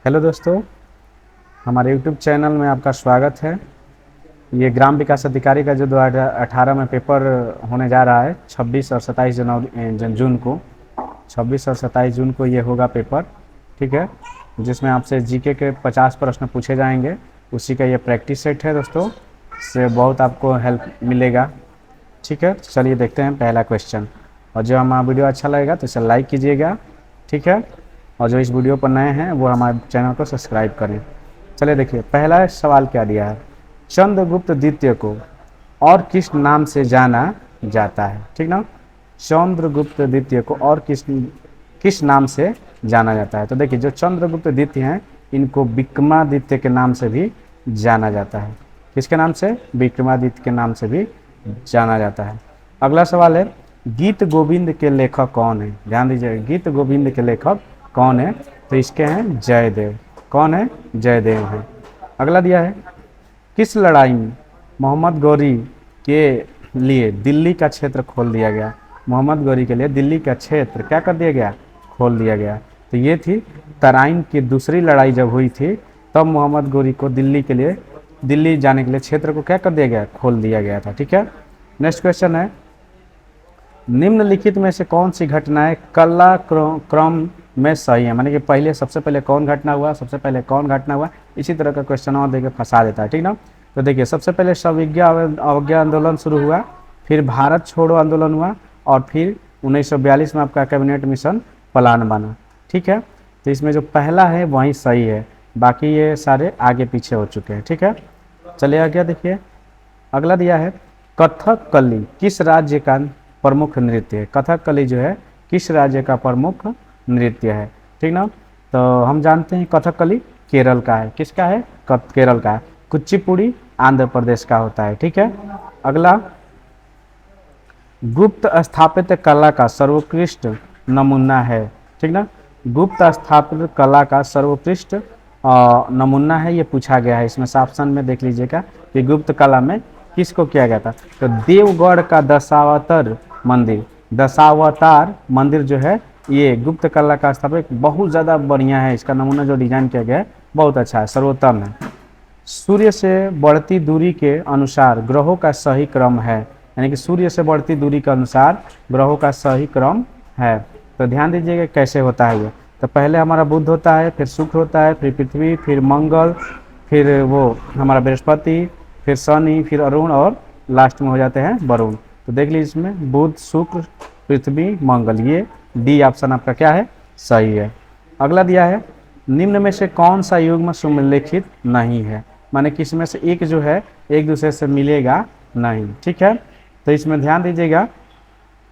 Hello दोस्तों, हमारे YouTube channel में आपका स्वागत है। ये ग्राम विकास अधिकारी का जो 2018 में पेपर होने जा रहा है 26 और 27 जून को। 26 और 27 जून को ये होगा पेपर, ठीक है, जिसमें आपसे जीके के 50 प्रश्न पूछे जाएंगे। उसी का ये प्रैक्टिस सेट है दोस्तों, इससे बहुत आपको हेल्प मिलेगा। ठीक है, चलिए देखते हैं पहला क्वेश्चन। और जो हमारा वीडियो अच्छा लगेगा तो इसे लाइक कीजिएगा, ठीक है। और जो इस वीडियो पर नए हैं वो हमारे चैनल को सब्सक्राइब करें। चलिए देखिए, पहला सवाल क्या दिया है। चंद्रगुप्त द्वितीय को और किस नाम से जाना जाता है, ठीक ना। चंद्रगुप्त द्वितीय को और किस नाम से जाना जाता है। तो देखिए, जो चंद्रगुप्त द्वितीय हैं इनको विक्रमादित्य के नाम से भी जाना जाता है। किसके नाम से? विक्रमादित्य के नाम से भी जाना जाता है। अगला सवाल है, गीत गोविंद के लेखक कौन है। ध्यान दीजिए, गीत गोविंद के लेखक कौन है। तो इसके हैं जयदेव। कौन है? जयदेव हैं। अगला दिया है, किस लड़ाई में मोहम्मद गौरी के लिए दिल्ली का क्षेत्र खोल दिया गया। मोहम्मद गौरी के लिए दिल्ली का क्षेत्र क्या कर दिया गया? खोल दिया गया। तो ये थी तराइन की दूसरी लड़ाई जब हुई थी, तब मोहम्मद गौरी को दिल्ली जाने के लिए क्षेत्र को क्या कर दिया गया? खोल दिया गया था। ठीक है। नेक्स्ट क्वेश्चन है, निम्नलिखित में से कौन सी घटनाएं कला क्रम में सही है। माने कि पहले सबसे पहले कौन घटना हुआ, सबसे पहले कौन घटना हुआ, इसी तरह का क्वेश्चन और देके फंसा देता है, ठीक ना। तो देखिए, सबसे पहले सविज्ञा अवज्ञा आंदोलन शुरू हुआ, फिर भारत छोड़ो आंदोलन हुआ, और फिर 1942 में आपका कैबिनेट मिशन प्लान बना। ठीक है, तो इसमें जो पहला है वही सही है, बाकी ये सारे आगे पीछे हो चुके हैं। ठीक है, चलिए आगे देखिए। अगला दिया है, कथकली किस राज्य का प्रमुख नृत्य है। कथकली जो है किस राज्य का प्रमुख नृत्य है, ठीक ना। तो हम जानते हैं कथकली केरल का है। किसका है? केरल का है। कुचिपुड़ी आंध्र प्रदेश का होता है। ठीक है। अगला, गुप्त स्थापत्य कला का सर्वोत्कृष्ट नमूना है, ठीक ना। गुप्त स्थापत्य कला का सर्वोत्कृष्ट नमूना है, ये पूछा गया है। इसमें ऑप्शन में देख लीजिएगा कि गुप्त कला में किसको किया गया था। तो देवगढ़ का दशावतार मंदिर जो है, ये गुप्त कला का स्थापत्य बहुत ज़्यादा बढ़िया है। इसका नमूना जो डिजाइन किया गया है बहुत अच्छा है, सर्वोत्तम है। सूर्य से बढ़ती दूरी के अनुसार ग्रहों का सही क्रम है, यानी कि सूर्य से बढ़ती दूरी के अनुसार ग्रहों का सही क्रम है। तो ध्यान दीजिएगा कैसे होता है ये। तो पहले हमारा बुध होता है, फिर शुक्र होता है, फिर पृथ्वी, फिर मंगल, फिर वो हमारा बृहस्पति, फिर शनि, फिर अरुण, और लास्ट में हो जाते हैं वरुण। तो देख लीजिए, इसमें बुध, शुक्र, पृथ्वी, मंगल, ये डी ऑप्शन आपका क्या है? सही है। अगला दिया है, निम्न में से कौन सा युग्म सुमेलित नहीं है। माने कि इसमें से एक जो है एक दूसरे से मिलेगा नहीं। ठीक है, तो इसमें ध्यान दीजिएगा,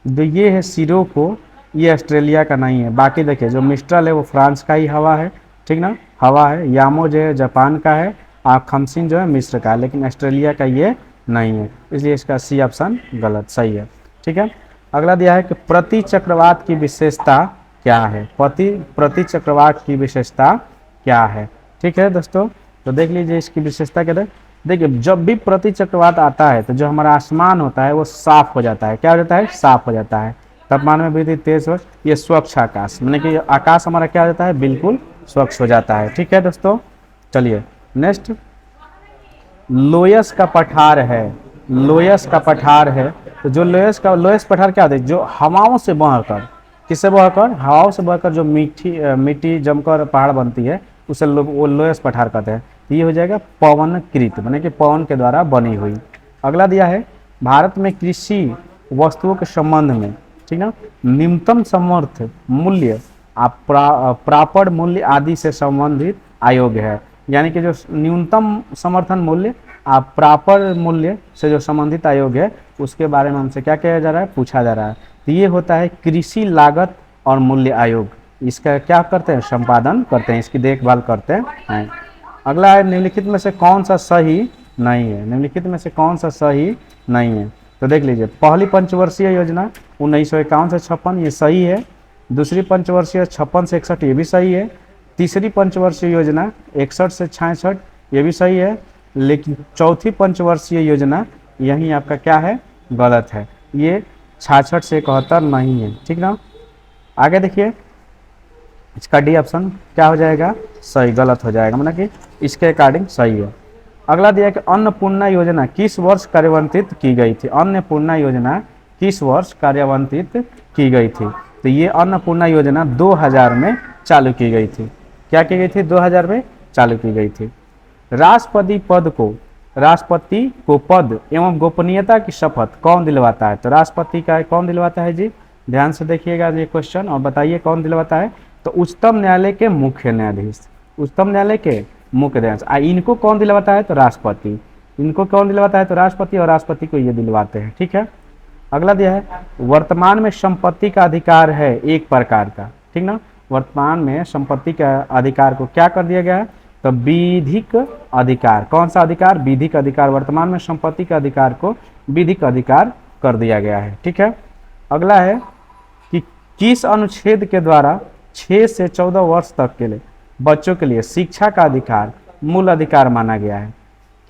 जो ये है सिरोको, ये ऑस्ट्रेलिया का नहीं है। बाकी देखिए, जो मिस्ट्रल है वो फ्रांस का ही हवा है, ठीक ना, हवा है। यामो जो है जापान का है, और खमसिन जो है मिस्र का है, लेकिन ऑस्ट्रेलिया का ये नहीं है, इसलिए इसका सी ऑप्शन गलत, सही है। ठीक है। अगला दिया है कि प्रति चक्रवात की विशेषता क्या है। प्रति चक्रवात की विशेषता क्या है। ठीक है दोस्तों, तो देख लीजिए इसकी विशेषता क्या है। देखिए, जब भी प्रति चक्रवात आता है तो जो हमारा आसमान होता है वो साफ हो जाता है। क्या हो जाता है? साफ हो जाता है। तापमान में वृद्धि तेज हो, ये स्वच्छ आकाश, माने कि आकाश हमारा क्या हो जाता है? बिल्कुल स्वच्छ हो जाता है। ठीक है दोस्तों, चलिए नेक्स्ट, लोयस का पठार है। लोयस का पठार है, तो जो लोयस पठार क्या होता है? जो हवाओं से बहकर, किससे बहकर? हवाओं से बहकर जो मिट्टी जमकर पहाड़ बनती है, उसे वो लोयस पठार कहते हैं। ये हो जाएगा पवनकृत, माने कि पवन के द्वारा बनी हुई। अगला दिया है, भारत में कृषि वस्तुओं के संबंध में, ठीक है, न्यूनतम समर्थ मूल्य, प्रापड़ मूल्य आदि से संबंधित आयोग है। यानी कि जो न्यूनतम समर्थन मूल्य, प्रापर मूल्य से जो संबंधित आयोग है, उसके बारे में हमसे क्या किया जा रहा है? पूछा जा रहा है। तो ये होता है कृषि लागत और मूल्य आयोग। इसका क्या करते हैं? संपादन करते हैं, इसकी देखभाल करते हैं। अगला है, निम्नलिखित में से कौन सा सही नहीं है। निम्नलिखित में से कौन सा सही नहीं है। तो देख लीजिए, पहली पंचवर्षीय योजना 1951 से 56, ये सही है। दूसरी पंचवर्षीय 56 से 61, ये भी सही है। तीसरी पंचवर्षीय योजना 61 से 66, ये भी सही है। लेकिन चौथी पंचवर्षीय योजना यही आपका क्या है? गलत है। ये 66 से 71 नहीं है, ठीक ना। आगे देखिए, इसका डी ऑप्शन क्या हो जाएगा, सही, गलत हो जाएगा, मतलब कि इसके अकॉर्डिंग सही है। अगला दिया कि अन्नपूर्णा योजना किस वर्ष कार्यान्वित की गई थी। अन्नपूर्णा योजना किस वर्ष कार्यान्वित की गई थी। तो ये अन्नपूर्णा योजना 2000 में चालू की गई थी। क्या की गई थी, 2000 में चालू की गई थी। राष्ट्रपति को पद एवं गोपनीयता की शपथ कौन दिलवाता है। तो राष्ट्रपति का कौन दिलवाता है जी, ध्यान से देखिएगा ये क्वेश्चन और बताइए कौन दिलवाता है। तो उच्चतम न्यायालय के मुख्य न्यायाधीश, उच्चतम न्यायालय के मुख्य न्यायाधीश। इनको कौन दिलवाता है, तो राष्ट्रपति। इनको कौन दिलवाता है, तो राष्ट्रपति, और राष्ट्रपति को ये दिलवाते हैं। ठीक है। अगला दिया है वर्तमान में संपत्ति का अधिकार है एक प्रकार का, ठीक ना। वर्तमान में संपत्ति का अधिकार को क्या कर दिया गया है, तो विधिक अधिकार। कौन सा अधिकार, विधिक अधिकार। वर्तमान में संपत्ति का अधिकार को विधिक अधिकार कर दिया गया है। ठीक है। अगला है कि किस अनुच्छेद के द्वारा 6 से 14 वर्ष तक के लिए बच्चों के लिए शिक्षा का अधिकार मूल अधिकार माना गया है।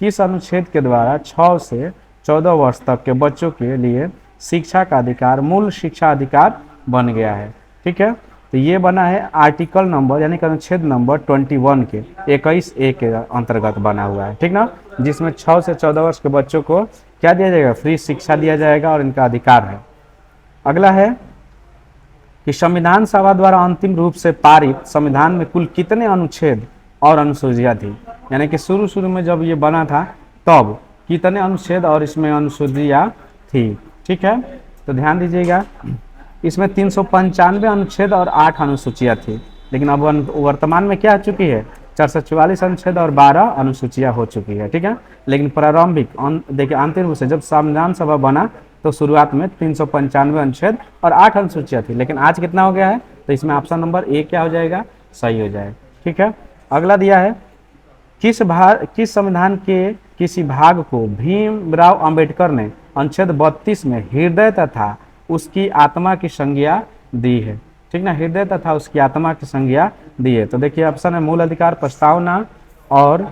किस अनुच्छेद के द्वारा 6 से 14 वर्ष तक के बच्चों के लिए शिक्षा का अधिकार मूल शिक्षा अधिकार बन गया है। ठीक है। तो ये बना है आर्टिकल नंबर यानी कि अनुच्छेद नंबर 21 के 21A के अंतर्गत बना हुआ है। ठीक ना, जिसमें 6 से 14 वर्ष के बच्चों को क्या दिया जाएगा, फ्री शिक्षा दिया जाएगा और इनका अधिकार है। अगला है कि संविधान सभा द्वारा अंतिम रूप से पारित संविधान में कुल कितने अनुच्छेद और अनुसूचियां थी। यानी कि शुरू में जब ये बना था तब कितने अनुच्छेद और इसमें अनुसूचियां थी। ठीक है। तो ध्यान दीजिएगा, इसमें 395 अनुच्छेद और 8 अनुसूचियां थी, लेकिन अब वर्तमान में क्या हो चुकी है, 444 अनुच्छेद और 12 अनुसूचियां हो चुकी है। ठीक है। लेकिन प्रारंभिक देखिए अंतिम रूप से जब संविधान सभा बना तो शुरुआत में 395 अनुच्छेद और 8 अनुसूचियां थी, लेकिन आज कितना हो गया है, तो इसमें ऑप्शन नंबर ए क्या हो जाएगा, सही हो जाएगा। ठीक है। अगला दिया है किस संविधान के किसी भाग को भीमराव अंबेडकर ने अनुच्छेद 32 में हृदय तथा उसकी आत्मा की संज्ञा दी है। ठीक ना, हृदय तथा उसकी आत्मा की संज्ञा दी है। तो देखिए ऑप्शन है मूल अधिकार, प्रस्तावना और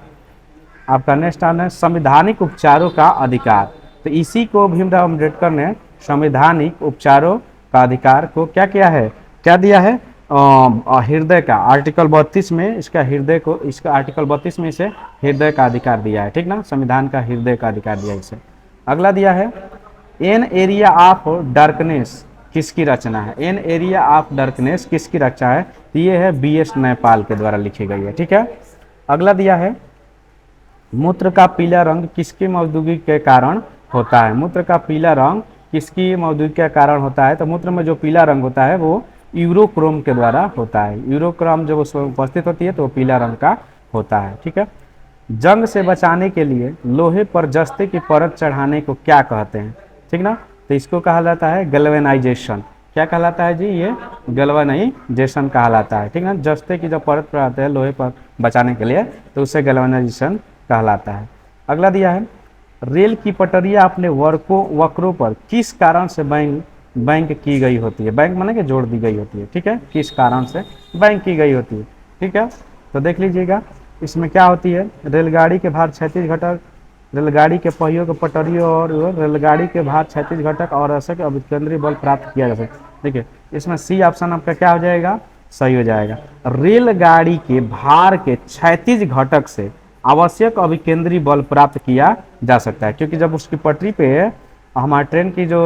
आपका नेक्स्ट है संवैधानिक उपचारों का अधिकार। तो इसी को भीमराव अम्बेडकर ने संवैधानिक उपचारों का अधिकार को क्या किया है, क्या दिया है, हृदय का आर्टिकल 32 में इसका हृदय को, इसका आर्टिकल 32 में इसे हृदय का अधिकार दिया है। ठीक ना, संविधान का हृदय का अधिकार दिया इसे। अगला दिया है एन एरिया ऑफ डार्कनेस किसकी रचना है। एन एरिया ऑफ डार्कनेस किसकी रचना है, तो ये है BS नैपाल के द्वारा लिखी गई है। ठीक है। अगला दिया है मूत्र का पीला रंग किसकी मौजूदगी के कारण होता है। मूत्र का पीला रंग किसकी मौजूदगी के कारण होता है, तो मूत्र में जो पीला रंग होता है वो यूरोक्रोम के द्वारा होता है। यूरोक्रोम जब उसमें उपस्थित होती है तो वो पीला रंग का होता है। ठीक है। जंग से बचाने के लिए लोहे पर जस्ते की परत चढ़ाने को क्या कहते हैं। ठीक ना, तो इसको कहा जाता है गैल्वेनाइजेशन। क्या कहलाता है जी, ये गैल्वेनाइजेशन कहलाता है। ठीक ना, जस्ते की जब परत चढ़ाते हैं लोहे पर बचाने के लिए तो उसे गैल्वेनाइजेशन कहलाता है। अगला दिया है रेल की पटरियां अपने वक्रों पर किस कारण से बैंक की गई होती है। बैंक माने कि जोड़ दी गई होती है। ठीक है, किस कारण से बैंक की गई होती है। ठीक है। तो देख लीजिएगा इसमें क्या होती है, रेलगाड़ी के भार 36 घटक, रेलगाड़ी के पहियों के पटरियों और रेलगाड़ी के भार 36 घटक और ऐसे अभिकेंद्रीय बल प्राप्त किया जा सकता है। देखिए इसमें सी ऑप्शन आपका क्या हो जाएगा, सही हो जाएगा। रेलगाड़ी के भार के 36 घटक से आवश्यक अभिकेंद्रीय बल प्राप्त किया जा सकता है, क्योंकि जब उसकी पटरी पे हमारे ट्रेन की जो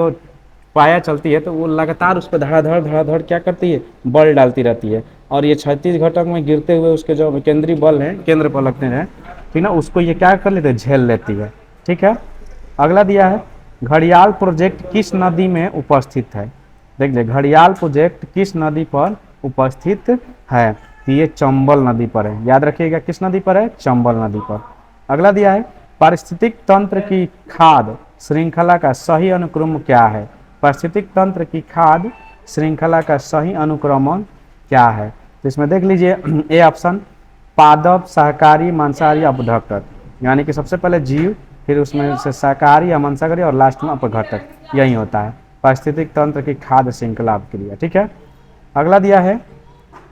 पाया चलती है तो वो लगातार उस पर धड़ाधड़ क्या करती है, बल डालती रहती है, और ये 36 घटक में गिरते हुए उसके जो केंद्रीय बल हैं, केंद्र पर लगते हैं, ठीक ना, उसको ये क्या कर लेते हैं, झेल लेती है। ठीक है। अगला दिया है घड़ियाल प्रोजेक्ट किस नदी में उपस्थित है। देख लीजिए घड़ियाल प्रोजेक्ट किस नदी पर उपस्थित है, तो ये चंबल नदी पर है। याद रखिएगा किस नदी पर है, चंबल नदी पर। अगला दिया है पारिस्थितिक तंत्र की खाद्य श्रृंखला का सही अनुक्रम क्या है। पारिस्थितिक तंत्र की खाद्य श्रृंखला का सही अनुक्रमण क्या है, तो इसमें देख लीजिए ए ऑप्शन पादप, शाकाहारी, मांसाहारी, अपघटक, यानी कि सबसे पहले जीव, फिर उसमें से शाकाहारी या मांसाहारी और लास्ट में अपघटक, यही होता है पारिस्थितिक तंत्र की खाद्य श्रृंखला क्रिया। ठीक है। अगला दिया है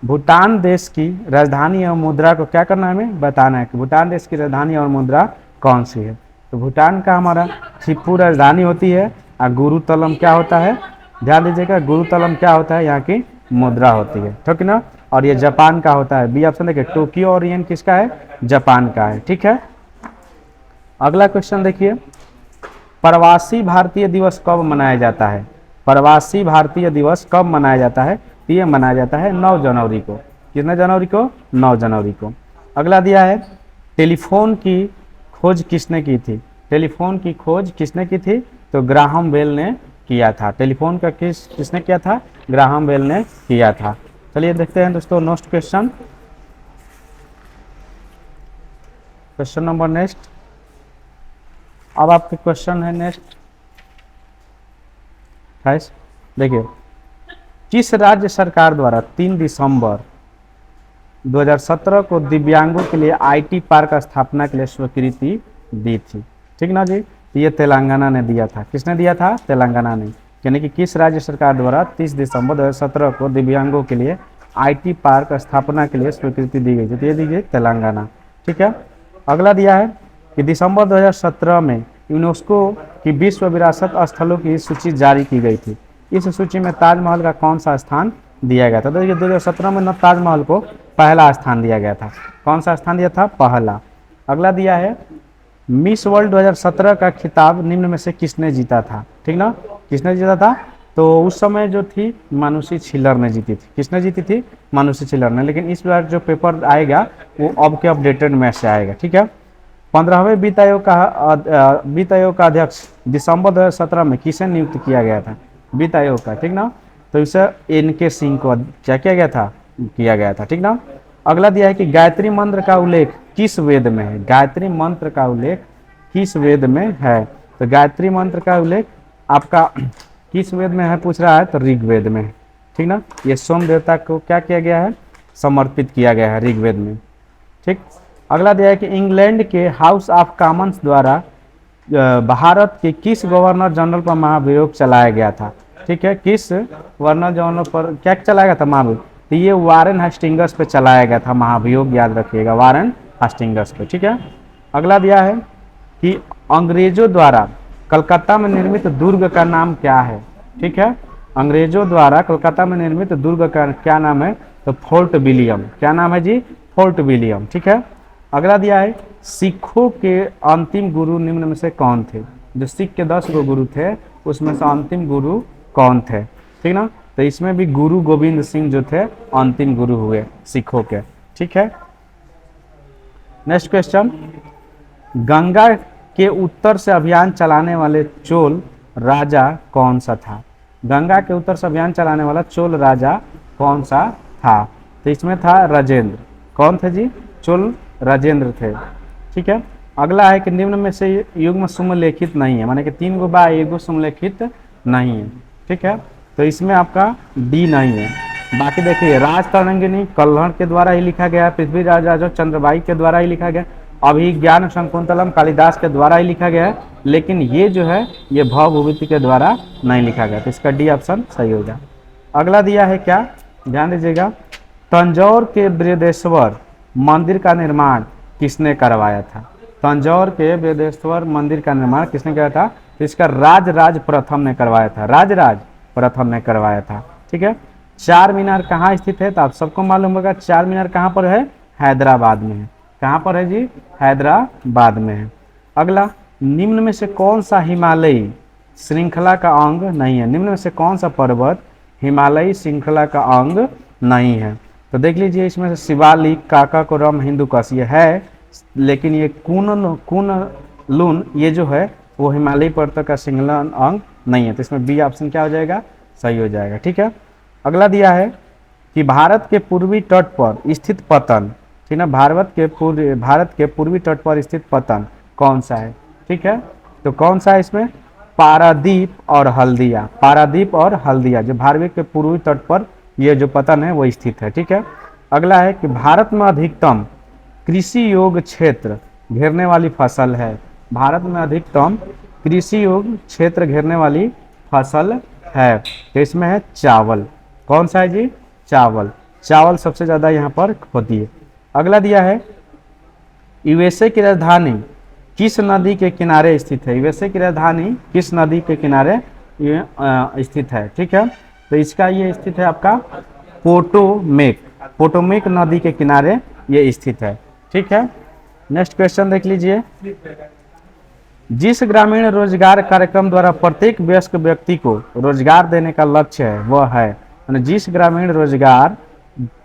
भूटान देश की राजधानी और मुद्रा को क्या करना है, हमें बताना है कि भूटान देश की राजधानी और मुद्रा कौन सी है। तो भूटान का हमारा थिम्पू राजधानी होती है और गुरुतलम क्या होता है, ध्यान दीजिएगा गुरुतलम क्या होता है, यहाँ की मुद्रा होती है, ठीक है ना। और ये जापान का होता है, बी ऑप्शन देखिए, टोक्यो और येन किसका है, जापान का है, ठीक है। अगला क्वेश्चन देखिए, प्रवासी भारतीय दिवस कब मनाया जाता है। प्रवासी भारतीय दिवस कब मनाया जाता है, तो ये मनाया जाता है 9 जनवरी को। कितने जनवरी को, 9 जनवरी को। अगला दिया है, टेलीफोन की खोज किसने की थी। टेलीफोन की खोज किसने की थी, तो ग्राहम बेल ने किया था। टेलीफोन का किसने किया था, ग्राहम बेल ने किया था। चलिए देखते हैं दोस्तों next question, question number next. अब आपके क्वेश्चन है नेक्स्ट 28। देखिए, किस राज्य सरकार द्वारा 3 दिसंबर 2017 को दिव्यांगों के लिए आईटी पार्क स्थापना के लिए स्वीकृति दी थी, ठीक ना जी। ये तेलंगाना ने दिया था। किसने दिया था, तेलंगाना ने। यानी कि किस राज्य सरकार द्वारा 30 दिसंबर 2017 को दिव्यांगों के लिए आईटी पार्क स्थापना के लिए स्वीकृति दी गई थी, तो ये दी गई तेलंगाना, ठीक है। अगला दिया है कि दिसंबर 2017 में यूनेस्को की विश्व विरासत स्थलों की सूची जारी की गई थी। इस सूची में ताजमहल का कौन सा स्थान दिया गया था, तो ये 2017 में ताजमहल को पहला स्थान दिया गया था। कौन सा स्थान दिया था, पहला। अगला दिया है, मिस वर्ल्ड 2017 का खिताब निम्न में से किसने जीता था, ठीक ना। किसने जीता था, तो उस समय जो थी मानुषी छिल्लर ने जीती थी। किसने जीती थी, मानुषी छिल्लर ने। लेकिन इस बार जो पेपर आएगा वो अब के अपडेटेड मैच से आएगा, ठीक है। 15वें वित्त आयोग का अध्यक्ष दिसंबर 2017 में किसे नियुक्त किया गया था, वित्त आयोग का, ठीक ना। तो इसे एन.के. सिंह को क्या किया गया था, किया गया था, ठीक ना। अगला दिया है कि गायत्री मंत्र का उल्लेख किस वेद में है। गायत्री मंत्र का उल्लेख किस वेद में है, तो गायत्री मंत्र का उल्लेख आपका किस वेद में है पूछ रहा है, तो ऋग्वेद में है, ठीक ना। ये सोम देवता को क्या किया गया है, समर्पित किया गया है ऋग्वेद में, ठीक। अगला दिया है कि इंग्लैंड के हाउस ऑफ कॉमन्स द्वारा भारत के किस गवर्नर जनरल पर महाभियोग चलाया गया था, ठीक है। किस गवर्नर जनरल पर क्या चलाया गया था, महाभियोग, तो ये वारेन हेस्टिंग्स पे चलाया गया था महाभियोग, याद रखिएगा, वारेन हेस्टिंग्स पे, ठीक है। अगला दिया है कि अंग्रेजों द्वारा कलकत्ता में निर्मित दुर्ग का नाम क्या है, ठीक है। अंग्रेजों द्वारा कलकत्ता में निर्मित दुर्ग का क्या नाम है, तो फोर्ट विलियम। क्या नाम है जी, फोर्ट विलियम, ठीक है। अगला दिया है, सिखों के अंतिम गुरु निम्न में से कौन थे। जो सिख के 10 गो गुरु थे उसमें से अंतिम गुरु कौन थे, ठीक ना। तो इसमें भी गुरु गोविंद सिंह जो थे अंतिम गुरु हुए सिखों के, ठीक है। नेक्स्ट क्वेश्चन, गंगा के उत्तर से अभियान चलाने वाले चोल राजा कौन सा था। गंगा के उत्तर से अभियान चलाने वाला चोल राजा कौन सा था, तो इसमें था राजेंद्र। कौन थे जी, चोल राजेंद्र थे, ठीक है। अगला है कि निम्न में से युग्म सुमलेखित नहीं है, माने कि 3 गो बा एगो सुमलेखित नहीं है, ठीक है। तो इसमें आपका डी नहीं है। बाकी देखिए, राज तरंगिनी कल्हड़ के द्वारा ही लिखा गया, पृथ्वीराज राजा चंद्रबाई के द्वारा ही लिखा गया, अभिज्ञान शकुंतलम कालिदास के द्वारा ही लिखा गया है, लेकिन ये जो है ये भवभूति के द्वारा नहीं लिखा गया, तो इसका डी ऑप्शन सही होगा। अगला दिया है क्या, ध्यान दीजिएगा, तंजौर के बृहदेश्वर मंदिर का निर्माण किसने करवाया था। तंजौर के बृहदेश्वर मंदिर का निर्माण किसने किया था, तो इसका राज प्रथम ने करवाया था, राज प्रथम ने करवाया था, ठीक है। चार मीनार कहाँ स्थित है, तो आप सबको मालूम होगा चार मीनार कहाँ पर है, हैदराबाद में है। कहाँ पर है जी, हैदराबाद में है। अगला, निम्न में से कौन सा हिमालयी श्रृंखला का अंग नहीं है। निम्न में से कौन सा पर्वत हिमालयी श्रृंखला का अंग नहीं है, तो देख लीजिए, इसमें से शिवालिक, काकाकोरम, हिंदुकुश ये है, लेकिन ये कुनलुन ये जो है वो हिमालयी पर्वत का श्रृंखला अंग नहीं है, तो इसमें बी ऑप्शन क्या हो जाएगा, सही हो जाएगा, ठीक है। अगला दिया है कि भारत के पूर्वी तट पर स्थित पतन, ठीक है, भारत के पूर्वी तट पर स्थित पतन कौन सा है, ठीक है। तो कौन सा है इसमें, पारादीप और हल्दिया। पारादीप और हल्दिया जो भारत के पूर्वी तट पर ये जो पतन है वो स्थित है, ठीक है। अगला है कि भारत में अधिकतम कृषि योग्य क्षेत्र घेरने वाली फसल है। भारत में अधिकतम कृषि योग्य क्षेत्र घेरने वाली फसल है, तो इसमें है चावल। कौन सा है जी, चावल। चावल सबसे ज्यादा यहाँ पर होती है। अगला दिया है, यूएसए की राजधानी किस नदी के किनारे स्थित है। यूएसए की राजधानी किस नदी के किनारे ये स्थित है, ठीक है। तो इसका ये स्थित है आपका पोटोमेक, पोटोमेक नदी के किनारे ये स्थित है। ठीक है, नेक्स्ट क्वेश्चन देख लीजिए। जिस ग्रामीण रोजगार कार्यक्रम द्वारा प्रत्येक वयस्क व्यक्ति को रोजगार देने का लक्ष्य है वह है, जिस ग्रामीण रोजगार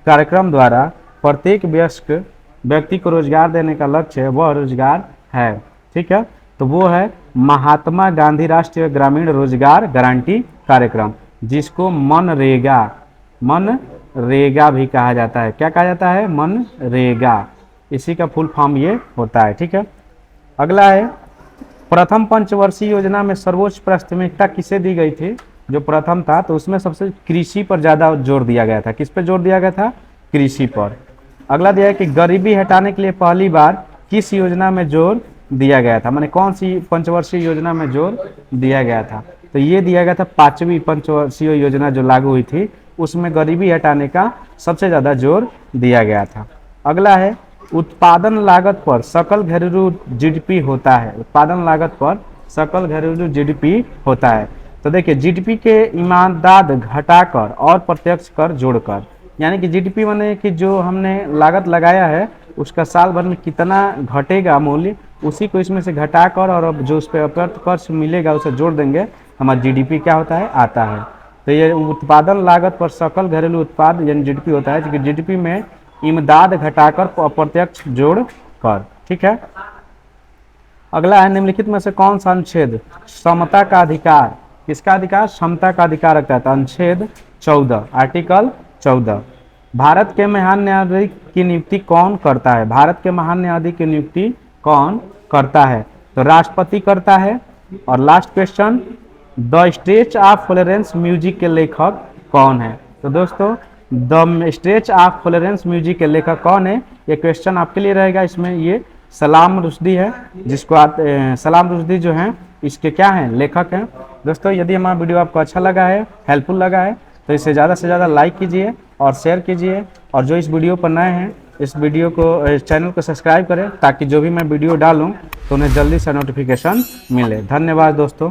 कार्यक्रम द्वारा प्रत्येक वयस्क व्यक्ति को रोजगार देने का लक्ष्य है वह रोजगार है। ठीक है, तो वो है महात्मा गांधी राष्ट्रीय ग्रामीण रोजगार गारंटी कार्यक्रम, जिसको मनरेगा भी कहा जाता है। क्या कहा जाता है? मनरेगा, इसी का फुल फॉर्म ये होता है। ठीक है, अगला है प्रथम पंचवर्षीय योजना में सर्वोच्च प्राथमिकता किसे दी गई थी? जो प्रथम था तो उसमें सबसे कृषि पर ज्यादा जोर दिया गया था। किस पे जोर दिया गया था? कृषि पर। अगला दिया है कि गरीबी हटाने के लिए पहली बार किस योजना में जोर दिया गया था, माने कौन सी पंचवर्षीय योजना में जोर दिया गया था? तो ये दिया गया था 5वीं पंचवर्षीय योजना जो लागू हुई थी, उसमें गरीबी हटाने का सबसे ज्यादा जोर दिया गया था। अगला है उत्पादन लागत पर सकल घरेलू जीडीपी होता है। उत्पादन लागत पर सकल घरेलू जीडीपी होता है। तो देखिए जीडीपी के ईमानदाद घटाकर और प्रत्यक्ष कर जोड़कर, यानी कि जीडीपी माने कि जो हमने लागत लगाया है उसका साल भर में कितना घटेगा मूल्य, उसी को इसमें से घटाकर और अब जो उस पर अप्रत्यक्ष मिलेगा उसे जोड़ देंगे, हमारा जीडीपी क्या होता है? आता है। तो ये उत्पादन लागत पर सकल घरेलू उत्पाद यानी जीडीपी होता है, क्योंकि जीडीपी में इमदाद घटाकर अप्रत्यक्ष जोड़ कर। ठीक है, अगला है निम्नलिखित में से कौन सा अनुच्छेद समता का अधिकार, किसका अधिकार? समता का अधिकार रखता है। तो अनुच्छेद 14 आर्टिकल 14। भारत के महान न्यायाधीश की नियुक्ति कौन करता है? भारत के महान न्यायाधीश की नियुक्ति कौन करता है? तो राष्ट्रपति करता है। और last question, the stretch of Florence music के लेखक कौन है? तो दोस्तों the stretch of Florence music के लेखक कौन है, ये क्वेश्चन आपके लिए रहेगा। इसमें ये सलाम रुश्दी है, जिसको आप सलाम रुश्दी जो हैं इसके क्या हैं? लेखक हैं। दोस्तों यदि हमारा वीडियो आपको अच्छा लगा है, हेल्पफुल लगा है, तो इसे ज़्यादा से ज़्यादा लाइक कीजिए और शेयर कीजिए। और जो इस वीडियो पर नए हैं इस वीडियो को चैनल को सब्सक्राइब करें, ताकि जो भी मैं वीडियो डालूँ तो उन्हें जल्दी से नोटिफिकेशन मिले। धन्यवाद दोस्तों।